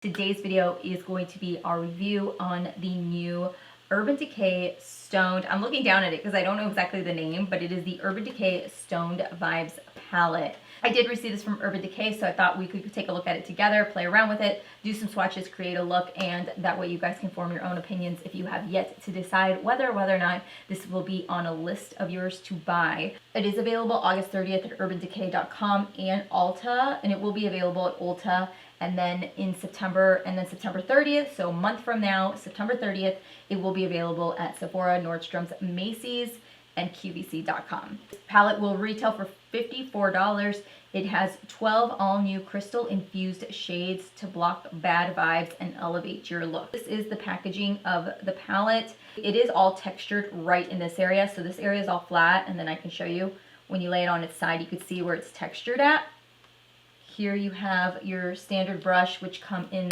Today's video is going to be our review on the new Urban Decay Stoned. I'm looking down at it because I don't know exactly the name, but it is the Urban Decay Stoned Vibes palette. I did receive this from Urban Decay, so I thought we could take a look at it together, play around with it, do some swatches, create a look, and that way you guys can form your own opinions if you have yet to decide whether or not this will be on a list of yours to buy. It is available August 30th at urbandecay.com and Ulta, and it will be available at Ulta and then in September, and then September 30th, so a month from now, September 30th, it will be available at Sephora, Nordstrom's, Macy's, and QVC.com. This palette will retail for $54. It has 12 all-new crystal infused shades to block bad vibes and elevate your look. This is the packaging of the palette. It is all textured right in this area, so this area is all flat, and then I can show you when you lay it on its side, you can see where it's textured at. Here you have your standard brush, which come in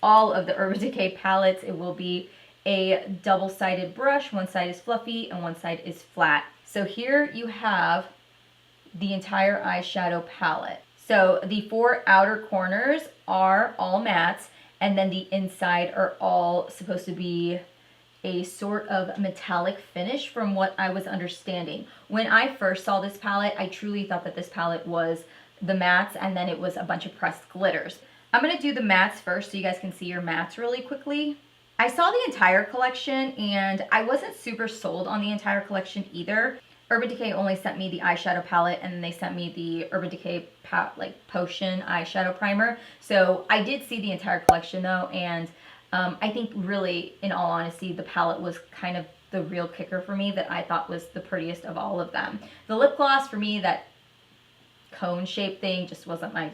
all of the Urban Decay palettes. It will be a double-sided brush. One side is fluffy and one side is flat. So here you have the entire eyeshadow palette. So the four outer corners are all mattes, and then the inside are all supposed to be a sort of metallic finish from what I was understanding. When I first saw this palette, I truly thought that this palette was the mattes and then it was a bunch of pressed glitters. I'm going to do the mattes first so you guys can see your mattes really quickly. I saw the entire collection and I wasn't super sold on the entire collection either. Urban Decay only sent me the eyeshadow palette and then they sent me the Urban Decay Potion eyeshadow primer. So I did see the entire collection though, and I think really, in all honesty, the palette was kind of the real kicker for me that I thought was the prettiest of all of them. The lip gloss for me, that cone shape thing, just wasn't my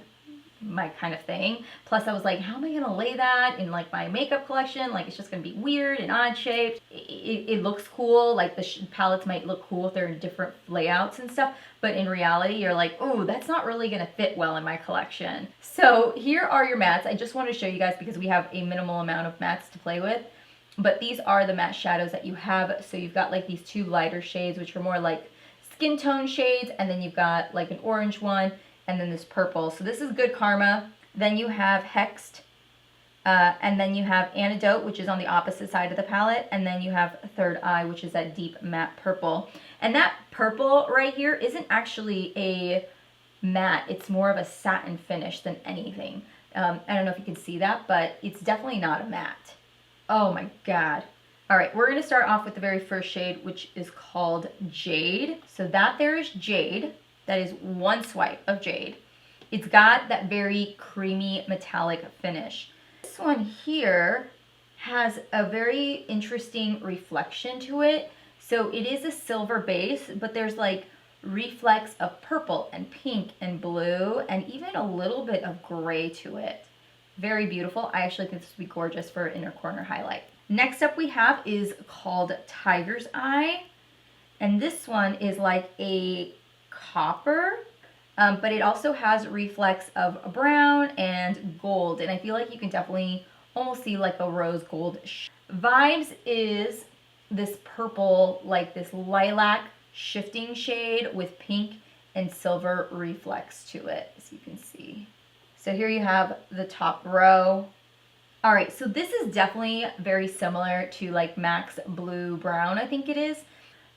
kind of thing. Plus I was like, how am I gonna lay that in like my makeup collection? Like it's just gonna be weird and odd shaped. It looks cool, like the palettes might look cool if they're in different layouts and stuff, but in reality you're like, oh, that's not really gonna fit well in my collection. So here are your mattes. I just want to show you guys because we have a minimal amount of mattes to play with, but these are the matte shadows that you have. So you've got like these two lighter shades which are more like skin tone shades, and then you've got like an orange one, and then this purple. So this is Good Karma. Then you have Hexed, and then you have Antidote, which is on the opposite side of the palette, and then you have Third Eye, which is that deep matte purple. And that purple right here isn't actually a matte, it's more of a satin finish than anything. I don't know if you can see that, but it's definitely not a matte. Oh my god. All right, we're going to start off with the very first shade, which is called Jade. So that there is Jade. That is one swipe of Jade. It's got that very creamy metallic finish. This one here has a very interesting reflection to it. So it is a silver base, but there's like reflex of purple and pink and blue and even a little bit of gray to it. Very beautiful. I actually think this would be gorgeous for an inner corner highlight. Next up we have is called Tiger's Eye, and this one is like a copper, but it also has reflex of brown and gold, and I feel like you can definitely almost see like a rose gold. Vibes is this purple, like this lilac shifting shade with pink and silver reflex to it, as you can see. So here you have the top row. All right, so this is definitely very similar to like MAC's Blue Brown, I think it is.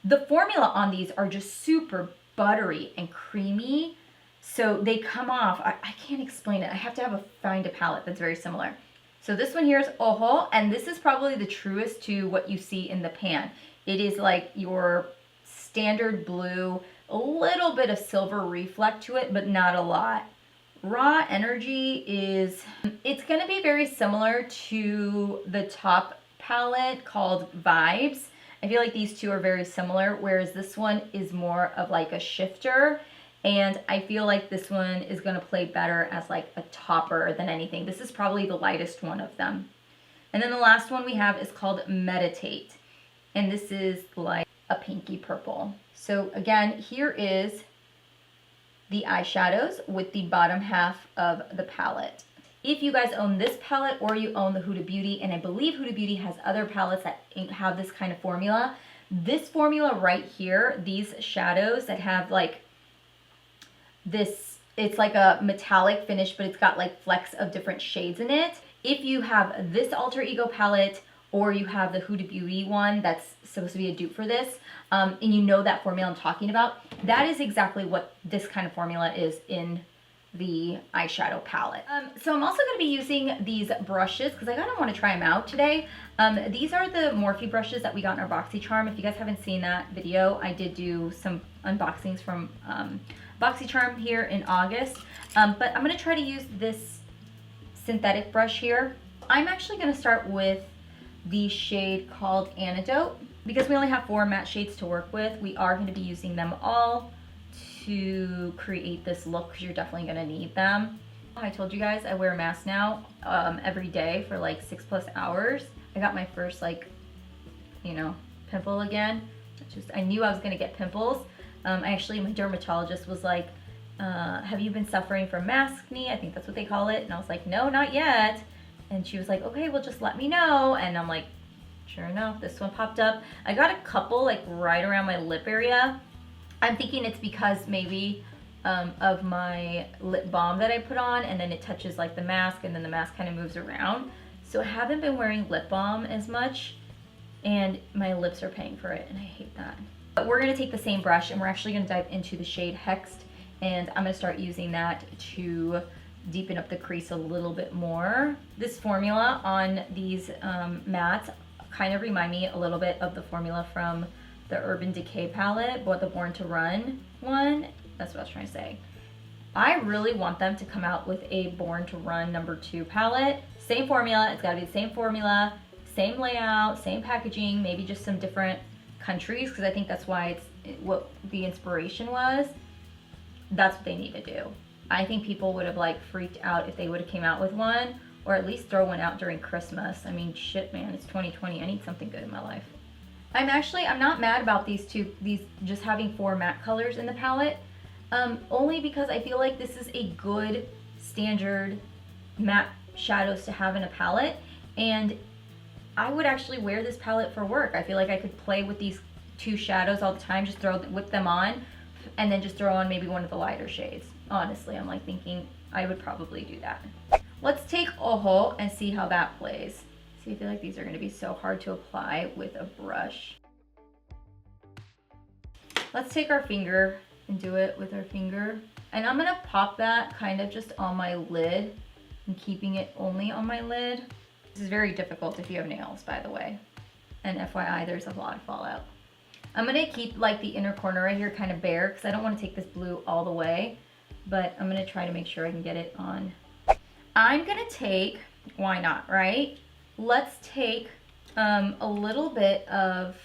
The formula on these are just super buttery and creamy, so they come off, I can't explain it. I have to find a palette that's very similar. So this one here is Ojo, and this is probably the truest to what you see in the pan. It is like your standard blue, a little bit of silver reflect to it, but not a lot. Raw Energy is, it's going to be very similar to the top palette called Vibes. I feel like these two are very similar, whereas this one is more of like a shifter, and I feel like this one is going to play better as like a topper than anything. This is probably the lightest one of them. And then the last one we have is called Meditate, and this is like a pinky purple. So again, here is the eyeshadows with the bottom half of the palette. If you guys own this palette or you own the Huda Beauty, and I believe Huda Beauty has other palettes that have this kind of formula, this formula right here, these shadows that have like this, it's like a metallic finish, but it's got like flecks of different shades in it. if you have this Alter Ego palette or you have the Huda Beauty one that's supposed to be a dupe for this, and you know that formula I'm talking about, that is exactly what this kind of formula is in the eyeshadow palette. So I'm also going to be using these brushes because I kind of want to try them out today. These are the Morphe brushes that we got in our BoxyCharm. If you guys haven't seen that video, I did do some unboxings from BoxyCharm here in August. But I'm going to try to use this synthetic brush here. I'm actually going to start with the shade called Antidote. Because we only have 4 matte shades to work with, we are going to be using them all to create this look because you're definitely going to need them. I told you guys I wear a mask now every day for like 6+ hours. I got my first pimple again. I knew I was going to get pimples. My dermatologist was like, have you been suffering from maskne? I think that's what they call it. And I was like, no, not yet. And she was like, okay, well just let me know. And I'm like, sure enough, this one popped up. I got a couple like right around my lip area. I'm thinking it's because maybe of my lip balm that I put on, and then it touches like the mask, and then the mask kind of moves around. So I haven't been wearing lip balm as much, and my lips are paying for it, and I hate that. But we're gonna take the same brush, and we're actually gonna dive into the shade Hexed, and I'm gonna start using that to deepen up the crease a little bit more. This formula on these mattes kind of remind me a little bit of the formula from the Urban Decay palette, but the Born to Run one. That's what I was trying to say. I really want them to come out with a Born to Run #2 palette. Same formula, it's gotta be the same formula, same layout, same packaging, maybe just some different countries, because I think that's why it's what the inspiration was. That's what they need to do. I think people would have like freaked out if they would have came out with one, or at least throw one out during Christmas. I mean, shit man, it's 2020, I need something good in my life. I'm not mad about these just having 4 matte colors in the palette, only because I feel like this is a good standard matte shadows to have in a palette, and I would actually wear this palette for work. I feel like I could play with these 2 shadows all the time, just whip them on, and then just throw on maybe one of the lighter shades. Honestly, I'm like thinking I would probably do that. Let's take Ojo and see how that plays. See, I feel like these are going to be so hard to apply with a brush. Let's take our finger and do it with our finger. And I'm going to pop that kind of just on my lid and keeping it only on my lid. This is very difficult if you have nails, by the way. And FYI, there's a lot of fallout. I'm going to keep like the inner corner right here kind of bare because I don't want to take this blue all the way, but I'm going to try to make sure I can get it on. I'm going to take, why not, right? Let's take a little bit of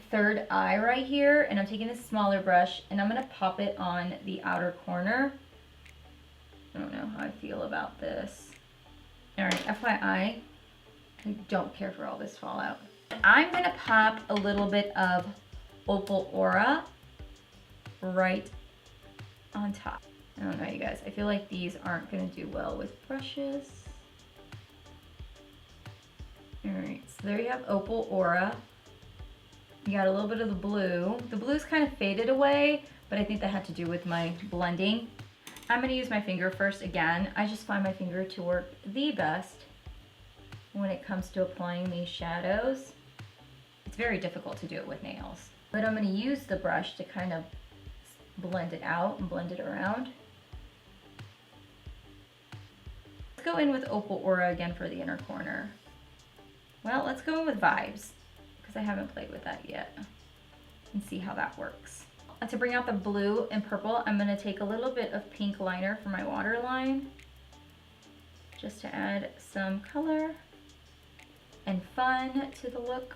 third eye right here, and I'm taking a smaller brush and I'm going to pop it on the outer corner. I don't know how I feel about this. All right, FYI, I don't care for all this fallout. I'm going to pop a little bit of Opal Aura right on top. I don't know, you guys. I feel like these aren't going to do well with brushes. Alright, so there you have Opal Aura. You got a little bit of the blue. The blue's kind of faded away, but I think that had to do with my blending. I'm going to use my finger first again. I just find my finger to work the best when it comes to applying these shadows. It's very difficult to do it with nails. But I'm going to use the brush to kind of blend it out and blend it around. Let's go in with Opal Aura again for the inner corner. Well, let's go in with Vibes, because I haven't played with that yet, and see how that works. To bring out the blue and purple, I'm going to take a little bit of pink liner for my waterline, just to add some color and fun to the look.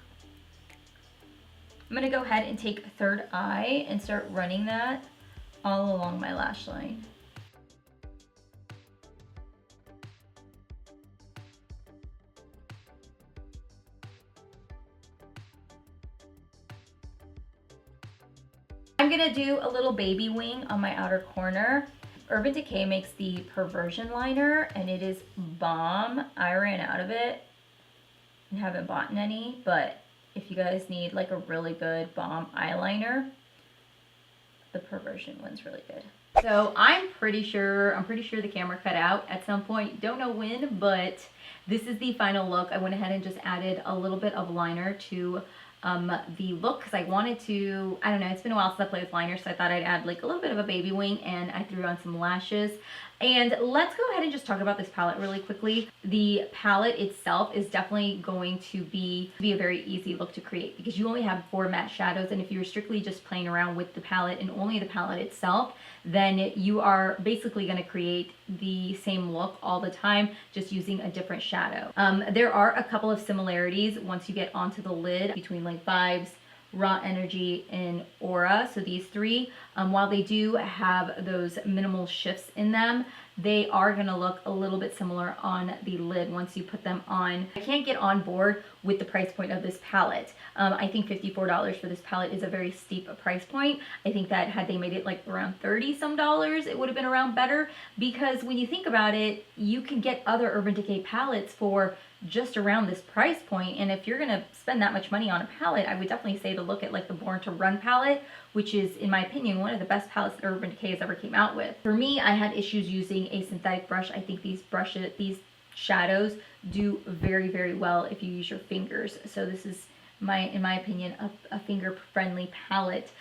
I'm going to go ahead and take third eye and start running that all along my lash line. I'm gonna do a little baby wing on my outer corner. Urban Decay makes the Perversion liner and it is bomb. I ran out of it and haven't bought any, but if you guys need like a really good bomb eyeliner, the Perversion one's really good. So I'm pretty sure the camera cut out at some point. Don't know when, but This is the final look. I went ahead and just added a little bit of liner to the look because I wanted to, I don't know, it's been a while since I played with liner, so I thought I'd add like a little bit of a baby wing, and I threw on some lashes. And let's go ahead and just talk about this palette really quickly. The palette itself is definitely going to be a very easy look to create because you only have 4 matte shadows, and if you're strictly just playing around with the palette and only the palette itself, then you are basically going to create the same look all the time, just using a different shadow. There are a couple of similarities once you get onto the lid between like Vibes, Raw Energy, and Aura. So these three, while they do have those minimal shifts in them, they are going to look a little bit similar on the lid once you put them on. I can't get on board with the price point of this palette. I think $54 for this palette is a very steep price point. I think that had they made it like around 30 some dollars, it would have been around better, because when you think about it, you can get other Urban Decay palettes for just around this price point. And if you're going to spend that much money on a palette, I would definitely say to look at like the Born to Run palette, which is, in my opinion, one of the best palettes that Urban Decay has ever came out with. For me, I had issues using a synthetic brush. I think these shadows do very, very well if you use your fingers. So this is, in my opinion, a finger-friendly palette.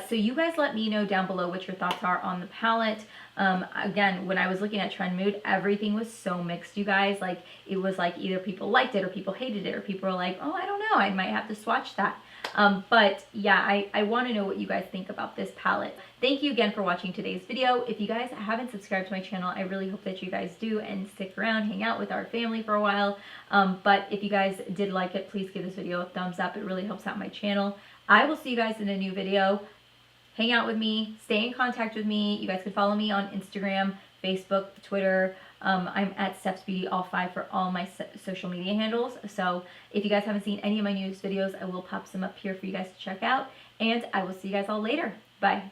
So you guys let me know down below what your thoughts are on the palette. Again, when I was looking at Trend Mood, everything was so mixed, you guys. Like, it was like either people liked it or people hated it, or people were like, oh, I don't know, I might have to swatch that. But yeah, I want to know what you guys think about this palette. Thank you again for watching today's video. If you guys haven't subscribed to my channel, I really hope that you guys do and stick around, hang out with our family for a while. But if you guys did like it, please give this video a thumbs up. It really helps out my channel. I will see you guys in a new video. Hang out with me, stay in contact with me. You guys can follow me on Instagram, Facebook, Twitter. I'm at Steph's Beauty, all 5 for all my social media handles. So if you guys haven't seen any of my newest videos, I will pop some up here for you guys to check out. And I will see you guys all later. Bye.